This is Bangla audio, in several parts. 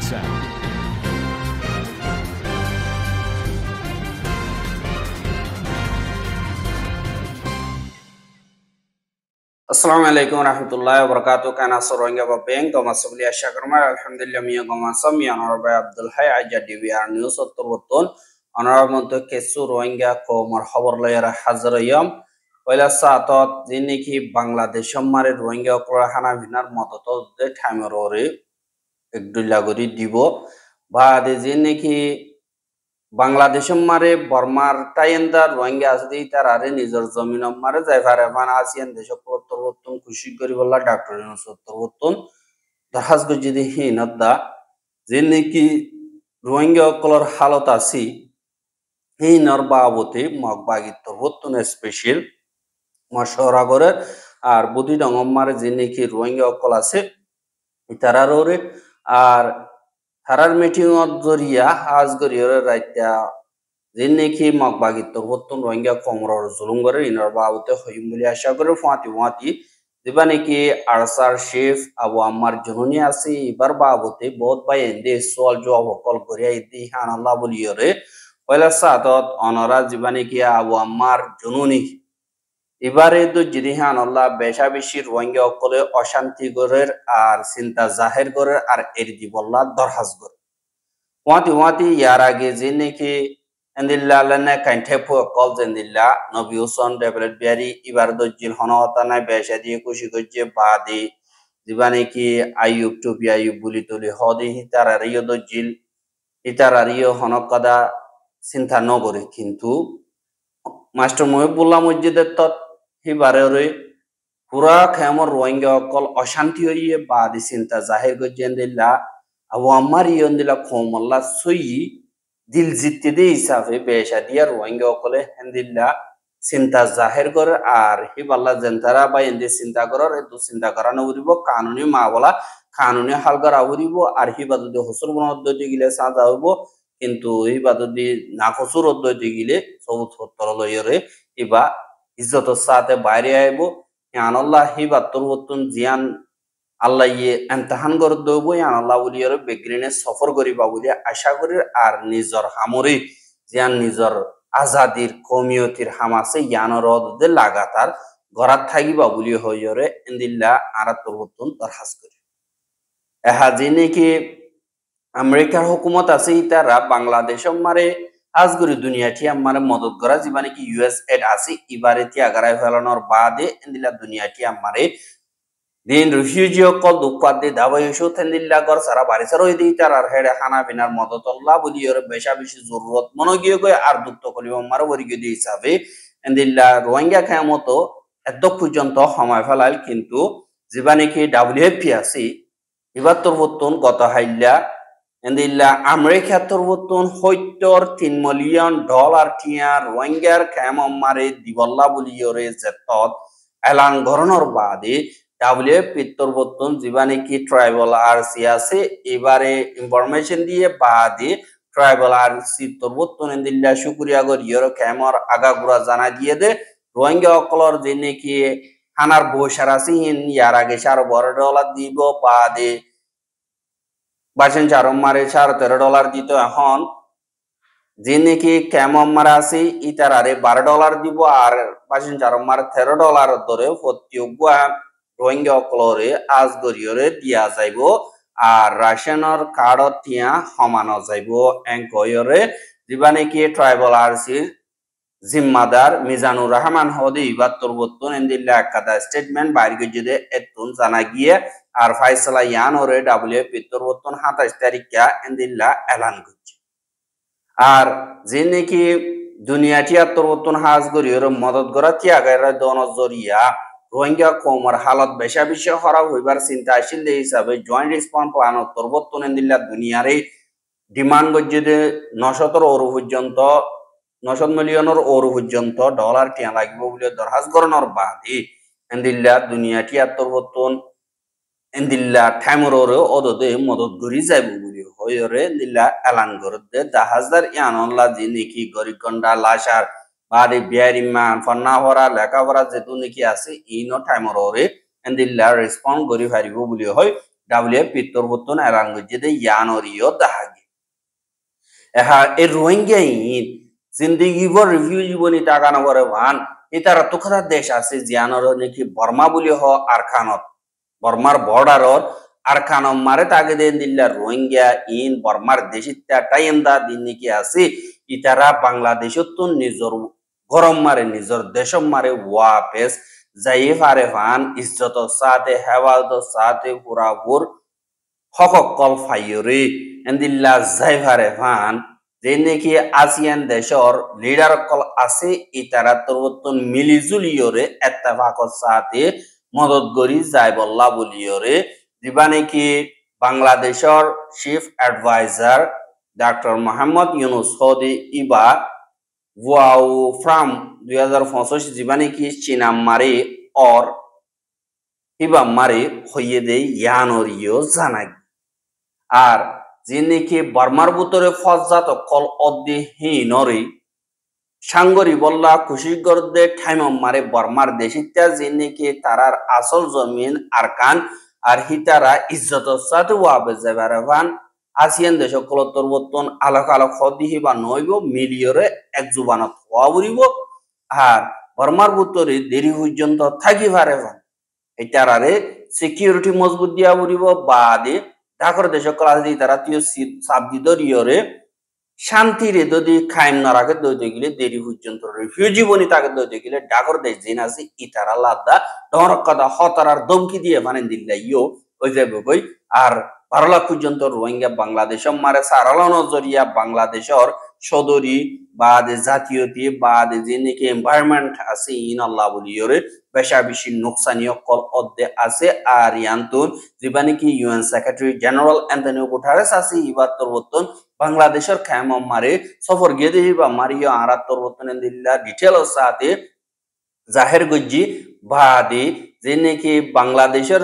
sound. Assalamu alaikum warahmatullahi wabarakatuh. Kana Rohingya Bapeng Thomas Subli Ashakarma alhamdulillah miya gomasam ya honorable Abdul Hay Aja DVR News Otobotun honorable to Kesu Rohingya ko marhabar layara hazarayam wala saatot jiniki Bangladesh mare Rohingya okra hana binar mototo de thamerore ekdulla gori dibo ba de jiniki Bangladesh মারে বর্মার টাইন্দার রোহিঙ্গা আছে তারারে নিজের জমিন মারে যাইফার এফান আসিয়ান দেশ প্রত্যাবর্তন খুশি করি বললা ডাক্তার ইউনূস প্রত্যাবর্তন দরখাস গজিদি হিনদা যে নাকি রোহিঙ্গা কলর হালত আছি হিনর বাবতে মগবাগিত প্রত্যাবর্তন স্পেশাল মশওরা করে আর বুদ্ধি ডঙ্গমারে যে নাকি রোহিঙ্গা কল আছে তারারে আর হারার মিটিং জরিয়া হাজ গরিয়র রাইতা যে নাকি মগবাগিত প্রত্যাবর্তন রোহিঙ্গা কমরর জুলুম করে ইনর বাবতে হইম বলে আশা করে ফাঁতি যেবা নাকি আরসার শেফ আবু আম্মার জননী আছে এবার বাবতে বহুত বাই এন্দে সোয়াল জবাব কল করিয়া ইদি হান আল্লাহ বলিয়রে পয়লা সাতত অনরা যেবা নাকি আবু আম্মার জননী এবারে তো যদি হান আল্লাহ বেশা বেশি রোহিঙ্গা অকলে অশান্তি গরের আর চিন্তা জাহের গরের আর এর দিবল্লা দরহাজ করে ওয়াতি ইয়ার আগে যে নাকি এন্দিল্লা লনে কাইন্থে ফো কল জেন্দিল্লা নবী হোসেন ডেভেলপ বিয়ারি ইবার দজ্জিল হনতা নাই বেশা দিয়ে খুশি গজ্জে বাদে দিবা নাকি আইয়ুব টুপি আইয়ুব বুলি তুলি হদি হিতার আরিয় দজ্জিল হিতার আরিয় হনকদা চিন্তা নগরে কিন্তু মাস্টার মহিবুল্লাহ মসজিদের তৎ হিবারে পুরা খেমর রোহিঙ্গা অকল অশান্তি হইয়ে বাদি চিন্তা জাহির গজ্জেন্দিল্লা আবু আম্মার ইয়ন্দিল্লা খোমল্লা সই দিল জিততে দে হিসাবে বেশা দিয়া রোহিঙ্গা অকলে হেন্দিল্লা চিন্তা জাহির করে আর হিবাল্লা জেন্তারা বা এন্দি চিন্তা করার এদু চিন্তা করা নবরিব কানুনি মা বলা কানুনি হাল করা হরিব আর হিবা যদি হসুর বনদ্দতি গিলে সাজা হইব কিন্তু হিবা যদি না হসুর অদ্দতি গিলে সবুত হত্তর লইরে হিবা ইজ্জতের সাথে বাইরে আইব আল্লাহ হিবা তোর জিয়ান আল্লাহ ইয়ে এমতাহান করে দেব আল্লাহ বলিয়ার বেগ্রিনে সফর করিবা বলে আশা করি আর নিজর হামরি জিয়ান নিজর আজাদির কমিয়তির হামাসে ইয়ানর লাগাতার ঘরাত থাকিবা বলি হইরে এন্দিল্লা আর তোর দরখাস করি এহা যে নাকি আমেরিকার হুকুমত আছে তারা বাংলাদেশ মারে আজগরি দুনিয়াটি আমার মদত করা যেবা নাকি ইউএস এড আছে এবারে ত্যাগারায় ফেলানোর বাদে এন্দিল্লা দুনিয়াটি আমারে দিন রিফিউজি অকল দুঃখাদ দিয়ে দাবাই এসেও তেন্দিল্লা কর সারা বাড়ি সারা হয়ে দিই তার আর হেডে খানা বিনার মদতল্লাহ বলি ওর বেশা বেশি জরুরত মনে গিয়ে গিয়ে আর দুঃখ করি আমার বরিগে দিয়ে হিসাবে এন্দিল্লা রোহিঙ্গা খায় মতো এত পর্যন্ত সময় ফেলাল কিন্তু যেবা নাকি ডাব্লিউএফপি আছে এবার তোর বর্তন গত হাইল্লা এন্দিল্লা আমেরিকা তোর বর্তন $70 মিলিয়ন টিয়া রোহিঙ্গার খাম মারে দিবল্লা বলি ওরে জেতত এলান গরণর বাদে ডাব্লিউএফপি তোর বর্তন যেবা নাকি ট্রাইবাল আরসি আছে এবারে ইনফরমেশন দিয়ে বাদে ট্রাইবাল আরসি তোর বর্তন এন্দিল্লা শুক্রিয়া করি ইয়র খামর আগাগুড়া জানা দিয়ে দে রোহিঙ্গা অকলর যে নাকি হানার বৈশার আছে ইয়ার আগে $12 দিব বাদে বাসেন মারে $13 দিত এখন যে নাকি ক্যামম মারা আছে ইতার আরে $12 দিব আর বাসেন মারে $13 ধরে প্রত্যেক রোহিঙ্গা অকলরে আজ গরিয়রে দিয়া যাইব আর রাশনের কার্ডত টিয়া সমানো যাইব এঙ্কয়রে যেবা নাকি ট্রাইবাল আরসির জিম্মাদার মিজানুর রহমান হদি ইবার তোরবর্তন এন্দিল্লা একাদা স্টেটমেন্ট বাইরে গিয়ে এতুন জানা গিয়ে আর ফাইসলা ইয়ান ওরে ডাব্লিউএফপি তোরবর্তন 27 তারিখা এন্দিল্লা এলান করছে আর যে নাকি দুনিয়াটি আর তোরবর্তন হাজ গরিয়র মদত করা ত্যাগের দন জরিয়া রোহিঙ্গা কমর হালত বেশা বেশি খারাপ হইবার চিন্তা আসিল হিসাবে জয়েন্ট রেসপন্স প্ল্যান তোরবর্তন এন্দিল্লা দুনিয়ারে ডিমান্ড গজ্জে 900 পর্যন্ত 900 মিলিয়নের ওর পর্যন্ত ডলার টিয়া লাগবে বলে দরখাস্ত করানোর বাদে এন্দিল্লা দুনিয়াটি আত্মবর্তন এন্দিল্লা ঠাইমরে অদতে মদত করি যাইব বলে হইরে এন্দিল্লা এলান করতে 10,000 ইয়ানল্লা যে নাকি গরিকন্ডা লাশার বাড়ি বিয়ারি মান ফন্না ভরা লেখাপড়া যেহেতু নাকি আছে ইনো ঠাইমরে এন্দিল্লা রেসপন্ড করি পারিব বলে হয় ডাবলিয়ে পিত্তর বর্তন এলান গজ্জে দে ইয়ানরিও দাহাগি এহা এ রোহিঙ্গা ইন জিন্দিগি ভর রিভিউ জীবনী টাকা নগরে ভান ইতারা তুখরা দেশ আছে জিয়ানর নাকি বর্মা বলি হ আরখানত বর্মার বর্ডারর আরখানম মারে তাগে দেন দিল্লা রোহিঙ্গা ইন বর্মার দেশিত্যা টাইমদা দিন নাকি আছে ইতারা বাংলাদেশত নিজর গরম মারে নিজর দেশম মারে ওয়াপেস যাই ফারে ভান ইজ্জত সাথে হেওয়াদ সাথে পুরাপুর হকক কল ফাইয়রে এন্দিল্লা যাই ফারে ভান যে নাকি আসিয়ান দেশর লিডার কল আছে ইতারা তরবতন মিলিজুলিয়রে এত্তেফাকর সাথে মদত করি যাই বল্লা বলিয়রে দিবা নাকি বাংলাদেশর chief adviser doctor Mohammad Yunus Saudi ইবা ওয়াও ফ্রাম 2025 দিবা নাকি চিনাম মারে অর ইবা মারে হইয়ে দে ইয়ানরিও জানাই আর যে নাকি বর্মার ভিতরে ফজাত কল অদ্দি হিনরি সাঙ্গরি বল্লা কুশিগর্দে ঠাইমম মারে বর্মার দেশিত্যা যে নাকি তারার আসল জমিন আরকান আর হিতারা ইজ্জত সাথে ওয়াবে যাবারে ভান আসিয়ান দেশ কলতর বর্তন আলোক আলোক হদি হিবা নইব মিলিয়রে এক জুবানত হওয়া বলিব আর বর্মার ভিতরে দেরি পর্যন্ত থাকি পারে ভান এটারে সিকিউরিটি মজবুত দিয়া বলিব বাদে ঢাকার দেশ কলা দি তারা তিও সাবদি দরিয়রে শান্তিরে যদি খাইম না রাখে দইতে গেলে দেরি পর্যন্ত রিফিউজি বনি তাকে দইতে গেলে ঢাকার দেশ জিন আছে ইতারা লাদা ডরকাদা হতারার দমকি দিয়ে মানে দিল্লা ইও ওই যাবে বই আর 12 লাখ পর্যন্ত রোহিঙ্গা বাংলাদেশ মারে সারালো নজরিয়া বাংলাদেশর সদরি বাদ জাতীয়তি বাদ যে নাকি এনভায়রনমেন্ট আছে ইন আল্লাহ বলিয়রে বেশা বেশি নোকসানি কল অদ্দে আছে আর ইয়ান্তুন যেবা নাকি UN secretary general Antonio Guterres আছে ইবার তরবতন বাংলাদেশের খায়ম মারে সফর গিয়ে দেহি বা মারিও আরাত তরবতন দিল্লা ডিটেল সাথে জাহের গজ্জি বাদে যে নাকি বাংলাদেশের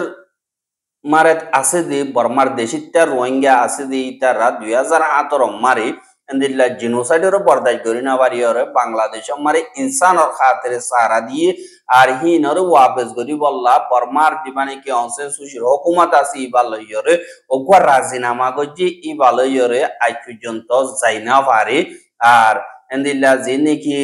মারে আছে যে বর্মার দেশিত্যা রোহিঙ্গা আছে যে তারা 2018 মারে এন্দিল্লা জিনোসাইডের বরদাশ করি না বাড়িয়রে বাংলাদেশ মারে ইনসানর খাতিরে সারা দিয়ে আর হিনর ওয়াপেস করি বললা বর্মার দিবানি কি অংশে সুশীর হুকুমত আছে ইবালয়রে ওগর রাজিনামা গজি ইবালয়রে আজ পর্যন্ত যাই না পারে আর এন্দিল্লা যে নাকি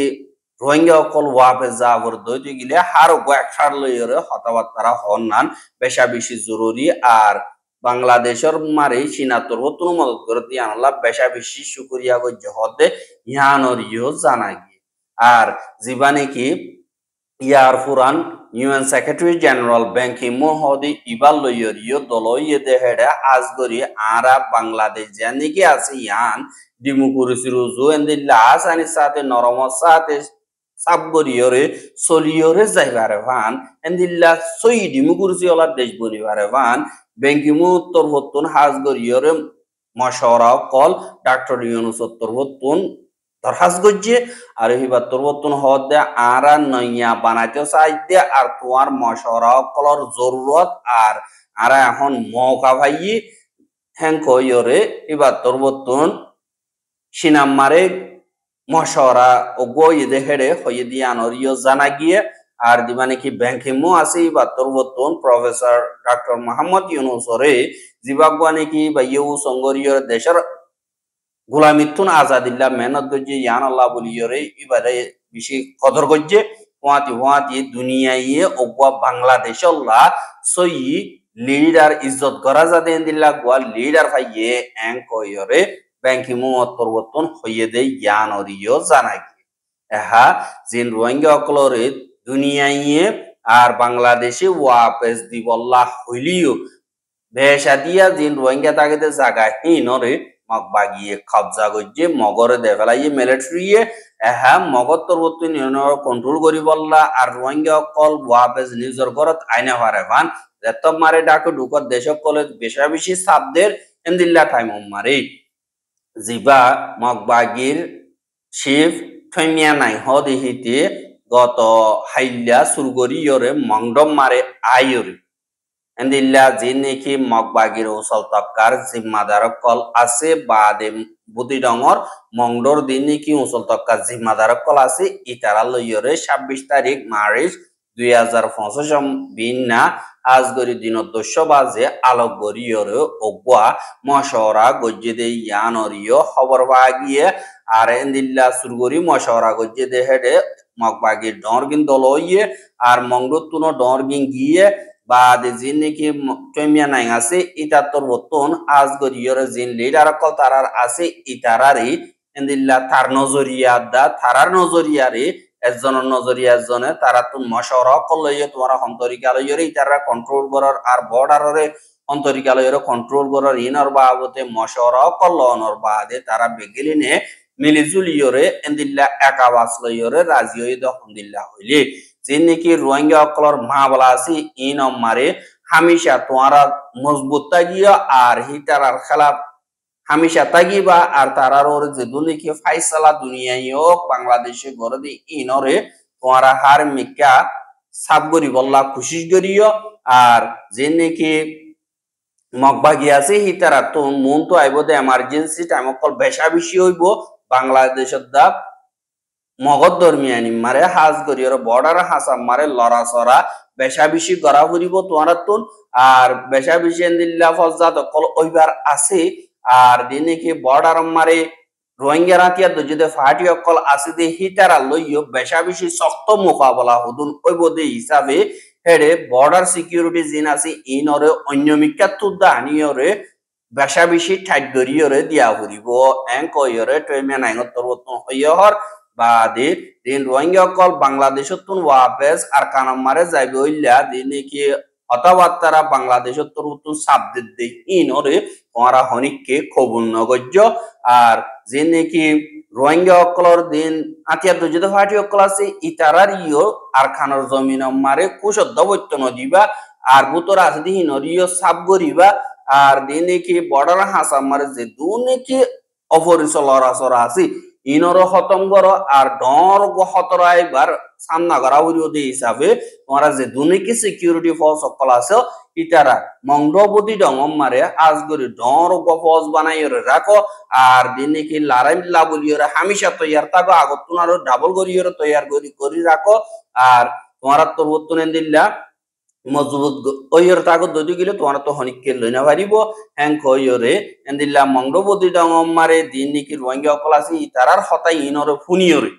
রোহিঙ্গা অকল ওয়াপে যাবর দইতে গেলে হার একসার লইরে হতাবার্তারা হন নান বেশা বেশি জরুরি আর বাংলাদেশের মারে সিনাতর হতুন মদত করে দিয়ে আনলা বেশা বেশি শুকরিয়া গজ্য হতে ইহানর ইও জানা গিয়ে আর জীবানে কি ইয়ার ফুরান ইউএন সেক্রেটারি জেনারেল ব্যাং কি মুন হদি ইবাল লইয়র ইও দলইয়ে দেহেডা আজগরি আরা বাংলাদেশ জানি কি আছে ইয়ান ডিমুকুরুসি রুজু এন্দিল্লা আসানি সাথে নরম সাথে সাবগরিয়রে সলিয়রে যাইবারে ভান এন্দিল্লা সই ডিমুকুরুসি ওলা দেশ বনিবারে ভান ব্যাংকিমু উত্তর হতুন হাজগরিয়রে মশওয়ারা কল ডক্টর ইউনুস উত্তর হতুন দরহাস গজ্জে আর হিবা তরবতুন হদে আরা নইয়া বানাইতে চাইতে আর তোমার মশওয়ারা কলর জরুরত আর আরা এখন মৌকা ভাইয়ে হ্যাংকইয়রে হিবা তরবতুন সিনাম মারে মশওয়ারা ও গই দেহেড়ে হয়ে দিয়ে আনরিও জানা গিয়ে আর দিবানে কি ব্যাংকিমু আছে বা তরবতুন প্রফেসর ডক্টর মোহাম্মদ ইউনুসরে জিবাগওয়ানি কি বা ইউ সঙ্গরিয়র দেশের গোলামিতুন আজাদিল্লাহ মেহনত গজ্জে ইয়ান আল্লাহ বলিয়রে ইবারে বেশি কদর গজ্জে ওয়াতি দুনিয়ায় ওগা বাংলাদেশ আল্লাহ সই লিডার ইজ্জত করা যাতে দিল্লা গোয়া লিডার ভাইয়ে এং কইয়রে ব্যাংকিমু তরবতুন হইয়ে দে ইয়ান অরিও জানাই এহা জিন রোহিঙ্গা অকলরে দুনিয়ায় আর বাংলাদেশে ওয়াপেস দিবল্লাহ হইলিও ভেসা দিয়া জিন রোহিঙ্গা তাকে জায়গা হিনরে মগ বাগিয়ে কবজা গজ্জে মগরে দেফেলাইয়ে মিলিটারিয়ে এহা মগর তরবতুন কন্ট্রোল করি বললা আর রোহিঙ্গা অকল ওয়াপেস নিজর ঘরত আইনা পারে ভান যেত মারে ডাকে ঢুকত দেশ কলে বেশা বেশি সাবদের এন্দিল্লা টাইম মারে জিবা মগবাগির শিব থমিয়া নাই হদিহিতে গত হাইল্লা সুরগরিয়রে মংডম মারে আয়রে এন্দিল্লা যে নাকি মগবাগির ওসল তক্কার জিম্মাদার কল আছে বাদে বুদি ডঙর মংডর দিন নাকি ওসল তক্কার জিম্মাদার কল আছে ইতারা লইয়রে 26 তারিখ মার্চ 2025 বিন্না আজগরি দিনদস্য বাজে আলোক গরিয়র অগুয়া মশওরা গজ্জেদে ইয়ানরিয় খবর বাগিয়ে আর এন্দিল্লা সুরগরি মশওরা গজ্জেদে হেডে মগবাগির ডরগিন দলইয়ে আর মংডুতুনো ডরগিন গিয়ে বা de jinni ki toimia nai ase itator boton asgori yore jin leader ko tarar ase itarari endilla tar nozoriya da tarar nozoriya re একজনের নজরিয়া একজনে তারা তুন মশওরা করলে তোমার অন্তরিকালয়ের ইতারা কন্ট্রোল করার আর বর্ডারে অন্তরিকালয়ের কন্ট্রোল করার ইনর বাবতে মশওরা করলনর বাদে তারা বেগিলিনে মিলিজুলিয়রে এন্দিল্লা একাবাস লইয়রে রাজি হই দহন্দিল্লা হইলে যে নাকি রোহিঙ্গা অকলর মা বলা আছে ইন মারে হামেশা তোমারা মজবুত তাগিয়া আর হিটারার খেলা হামেশা তাগিবা আর তারার ওর যে দুনিকে ফাইসালা দুনিয়ায় হোক বাংলাদেশে গড়ে দি ইনরে তোমারা হার মিকা সাবগরি বল্লা খুশি করিও আর যে নাকি মগবাগি আছে হিতারা তো মন তো আইব দে এমার্জেন্সি টাইম অকল বেশা বেশি হইব বাংলাদেশের দা মগদ দরমিয়ানি মারে হাজ করিয়র বর্ডার হাসাম মারে লড়া সরা বেশা বেশি গড়া ফুরিব তোমার তুন আর বেশা বেশি এন্দিল্লা ফজাত অকল ওইবার আছে আর দিনে কি বর্ডার মারে রোহিঙ্গা রাতিয়া যদি ফাটি অকল আছে দে হিতারা লইও বেশা বেশি শক্ত মোকাবেলা হদুন ওইব দে হিসাবে হেডে বর্ডার সিকিউরিটি জিন আছে ইনরে অন্য মিকা তুদা আনিয়রে বেশা বেশি ঠাইট গরিয়রে দিয়া ফুরিব এঙ্ক ইয়রে টয়মে নাইগতর হইয়হর বাদে দিন রোহিঙ্গা অকল বাংলাদেশতুন ওয়াপেস আর কানামারে যাইবে হইলা দিনে কি হতাবার্তারা বাংলাদেশতুন সাবজেক্ট দেই ইনরে তোমারা হনিককে খবর নগজ্য আর যে নাকি রোহিঙ্গা অকলর দিন আতিয়ার দুজিত ফাটি অকল আছে ইতারার ইয় আর খানর জমিন মারে কুশদ্দ বৈত্য নদীবা আর বুতর আছে দিহি নদীয় সাব গরিবা আর দিন নাকি বর্ডার হাসাম মারে যে দু নাকি অপরিচল লড়াচড়া আছে ইনর খতম করো আর ডর হতরাই বার সামনা করা উড়িয়ে হিসাবে তোমরা যে দুনিকি সিকিউরিটি ফোর্স সকল আছে ইতারা মংডবতী ডঙম মারে আজগরি ডর ফোর্স বানাই রাখো আর দিনিকি লারাই লাবলিয়রে হামেশা তৈয়ার থাকো আগত তোমার ডাবল গরিয়রে তৈয়ার করি রাখো আর তোমরা তো বর্তনে দিল্লা মজবুত ওইর তাগত যদি গেলে তোমার তো হনিককে লইনা পারিব হ্যাং কইরে এন্দিল্লা মংডবতী ডঙম মারে দিনিকি রোহিঙ্গা অকল আছে ইতারার হতাই ইনরে ফুনিয়রে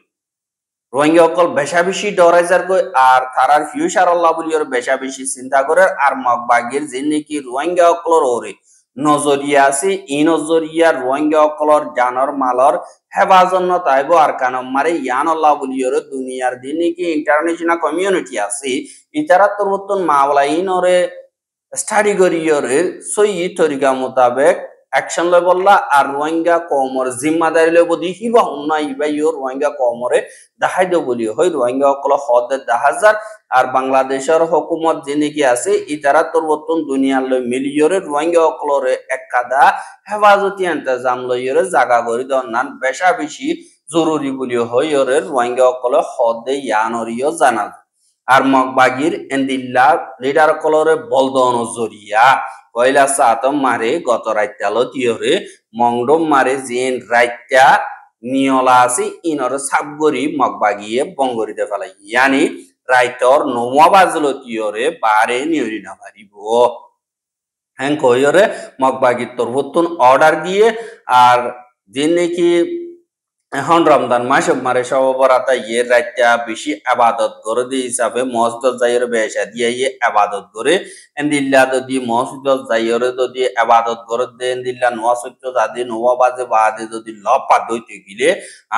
রোহিঙ্গা অকল বেশা বেশি ডরাইজার কই আর তারার ফিউচার আল্লাহ বলিয়র বেশা বেশি চিন্তা করে আর মগবাগির যে নাকি রোহিঙ্গা অকলর ওরে নজরিয়া আছে ই নজরিয়া রোহিঙ্গা অকলর জানর মালর হেফাজত তাইব আর কানম মারে ইয়ান আল্লাহ বলিয়র দুনিয়ার দিন নাকি ইন্টারন্যাশনাল কমিউনিটি আছে ইতারা তোর মতন মাওলা ইনরে স্টাডি করিয়রে সই তরিকা মোতাবেক অ্যাকশন লয় বললা আর রোহিঙ্গা কমর জিম্মাদারি লয় বদি হিবা হুন্না ইবা ইয়র রোহিঙ্গা কমরে দেখাই দেব বলি হয় রোহিঙ্গা অকল হদ 10,000 আর বাংলাদেশের হুকুমত যিনি কি আছে ইতারা তোর বর্তন দুনিয়ার লয় মিলিয়রে রোহিঙ্গা অকলরে একাদা হেফাজতি ইন্তজাম লইয়রে জাগা করি দন্নান বেশা বেশি জরুরি বলি হয় ইয়রে রোহিঙ্গা অকল হদ ইয়ানরিও জানা আর মগবাগির এন্দিল্লা লিডার কলরে বলদন জরিয়া কয়লা সাতম মারে গত রাইতালো তিয়রে মংডম মারে জেন রাইতা নিয়লা আছে ইনর সাবগরি মগবাগিয়ে বঙ্গরিতে ফেলাই ইয়ানি রাইতর নোয়া বাজলো তিয়রে বারে নিয়রি না পারিব হ্যাঁ কয়রে মগবাগির তরবতন অর্ডার দিয়ে আর যে নাকি এখন রমজান মাস মারে সবরাতা ইয়ে রাইতা বেশি আবাদত করে দি হিসাবে মসজিদ যাইয়ের বেশা দিয়ে ইয়ে আবাদত করে এন্দিল্লা যদি মসজিদ যাইয়ের যদি আবাদত করে দে এন্দিল্লা নোয়া সত্য যাদি নোয়া বাজে বাদে যদি লপা দইতে গিলে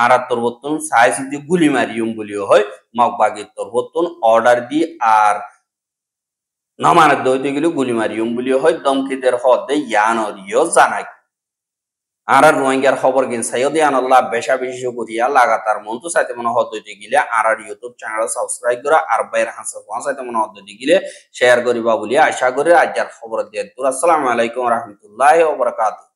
আর তোরবতন সাইসিতে গুলি মারিয়ম বলিও হয় মগবাগির তোরবতন অর্ডার দি আর নমানের দইতে গিলে গুলি মারিয়ম বলিও হয় দমকিদের হদে ইয়ানরিও জানাই আর রোহিঙ্গার খবর কিন সাইয়দ আনাল্লাহ বেশা বেশি করিয়া লাগাতার মন্তু সাইতে মনে হদ্দইতে গিলে আর ইউটিউব চ্যানেল সাবস্ক্রাইব করা আর বাইর হাসা পৌঁছাইতে মনে হদ্দইতে গিলে শেয়ার করিবা বলিয়া আশা করি আজকের খবর দিয়ে আসসালামু আলাইকুম ওয়া রাহমাতুল্লাহি ওয়া বারাকাতুহু।